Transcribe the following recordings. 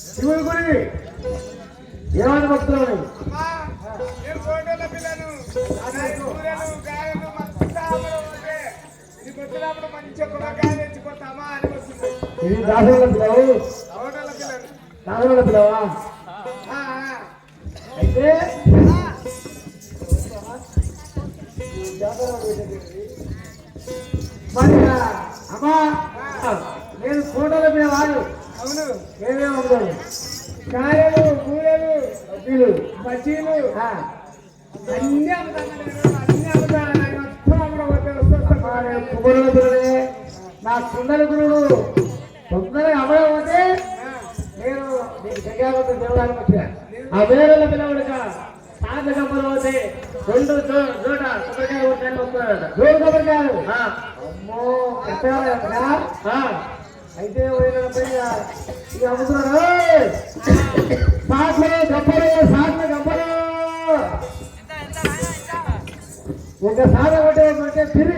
శివుడి గుడి ఏమని భక్తులు ఇది దాసోళ్ళ పిల్లవు దాసోళ్ళ పిల్లవా అయితే మరి అమ్మా నేను ఫోటోల మీద వాడు అవును ఏమేమి అమ్ముతాను కాయలు కూరలు అబ్బీలు బజ్జీలు అన్నీ కుమ్మరుల గురుడే నా కుండల గురుడు తొందరగా అమరపోతే నేను నీకు జగ్గావత దేవడానికి వచ్చా ఆ వేరేళ్ళ పిల్లవాడుగా సాధ గంపలు పోతే 2 జోట కొబ్బరికాయలు వస్తున్నాడట 2 కొబ్బరికాయలు అమ్మో ఎక్కడ అయితే ఇక అమ్ముతున్నాడు సాట్లు గంపలు ఒక సాధ కొట్టే ఫ్రీ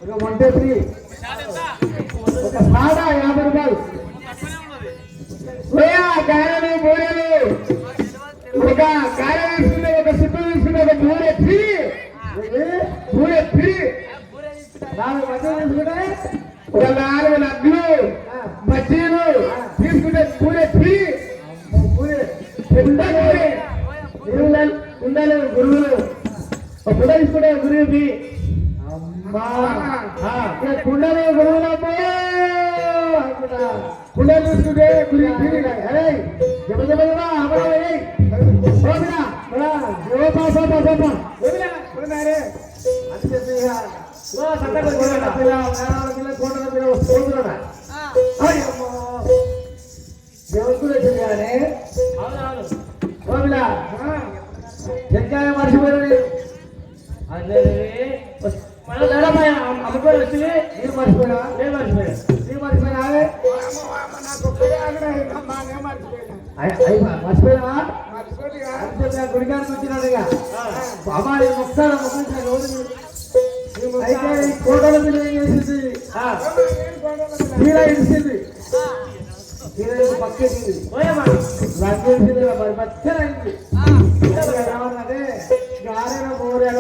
ఒక వంటే ఫ్రీ ఒక సాధ 50 రూపాయలు కాయలు బోయలు ఒక కాయ తీసుకుంటే ఒక సిప్పు తీసుకుంటే ఒక బూరె ఫ్రీ 4 మధ్య తీసుకుంటే ఒక 4 లడ్లు బజ్జీలు తీసుకుంటే బూరె ఫ్రీ కుండలు గురువులు ఒక కుండ తీసుకుంటే గురువు ఫ్రీ కుండలు గురువులు కుండలు తీసుకుంటే గురువు ఫ్రీ జగ్గాయ మర్చిపోయారు అమ్ముకొని వచ్చి నేను మర్చిపోయినా మర్చిపోయినా గుడికానికి వచ్చినాడుగా బాబా ఒకసారి అయితే ఈ కోటల మీద ఏం చేసింది తీరా ఇడిచింది పక్కేసింది లంకేసింది మరి పచ్చరైంది ఏమన్నదే గారెల బోరెల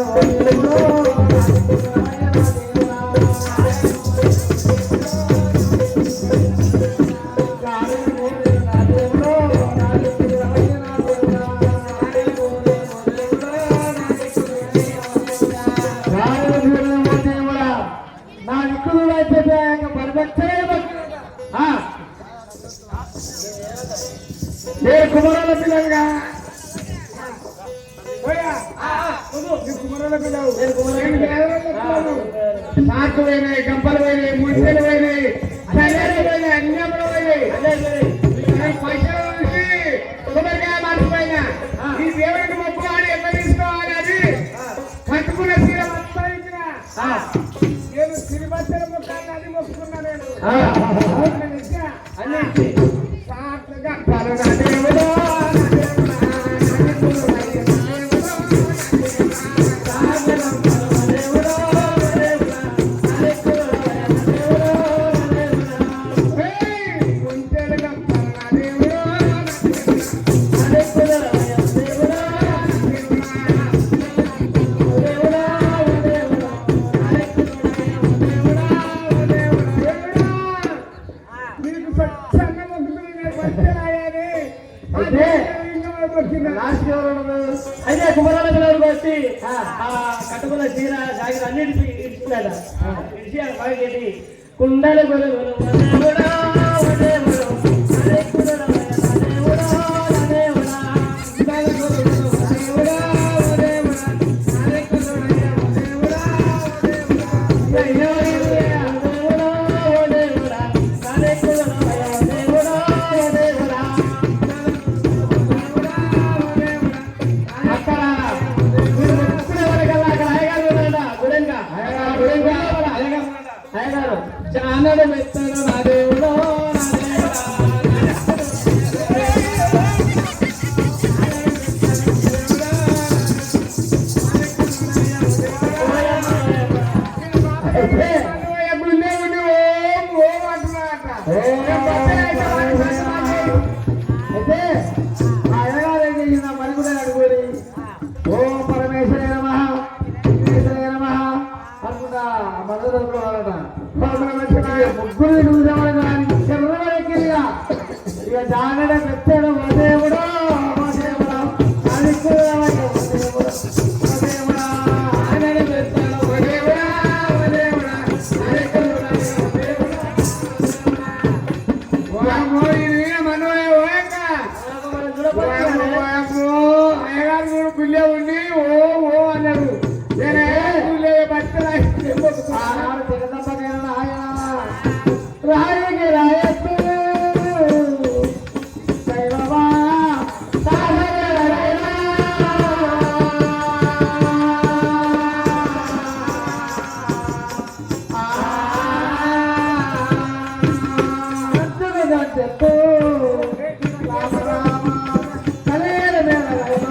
నేను కుమారాల పిల్లలుగా కుమారాల పిల్లలు సాకు పోయినాయి గంపలు పోయినాయి ముడిసెలు పోయినాయి సరైన పోయినాయి అన్యములు పోయినాయి పైసలు చూసి కొబ్బరికాయ మార్చిపోయినా ఈ దేవుడికి మొక్కు అని ఎట్లా తీసుకోవాలి అది కట్టుకున్న చీర మొత్తం ఇచ్చిన నేను సిరిబత్తల మొక్కాన్ని అది మొక్కుకున్నా నేను సాట్లుగా దేవుడు అయితే కుమారాల పిల్లలకు వచ్చి కట్టుకున్న చీర జాగిర అన్నిటి ఇస్తున్నాడు ఇచ్చి బాగా కుండలు చాలా మెత్తను నా దేవుడు ముగ్గురు చూసేవాడు కానీ చెర్రవెక్కిగా ఇక జానడ పెట్టాడు ఓ దేవుడా ఓ దేవుడా అది కూడా ఓ దేవుడా ఓ దేవుడా ఆనని పెడతాడు ఓ దేవుడా ఓ దేవుడా అది కూడా ఓ దేవుడా. వామ్మో, ఇది మనోడే ఓయక్క. అయ్యగారు చూడు గుళ్ళే ఉండి ఓ ఓ అన్నాడు. నేను గుళ్ళే బట్టలు ఆనాడు జగదంబకైన ఆయన రాయికి రాయత్తు దైవమా సాగరరైనా చెప్పు రామ రామ కలేర మేళ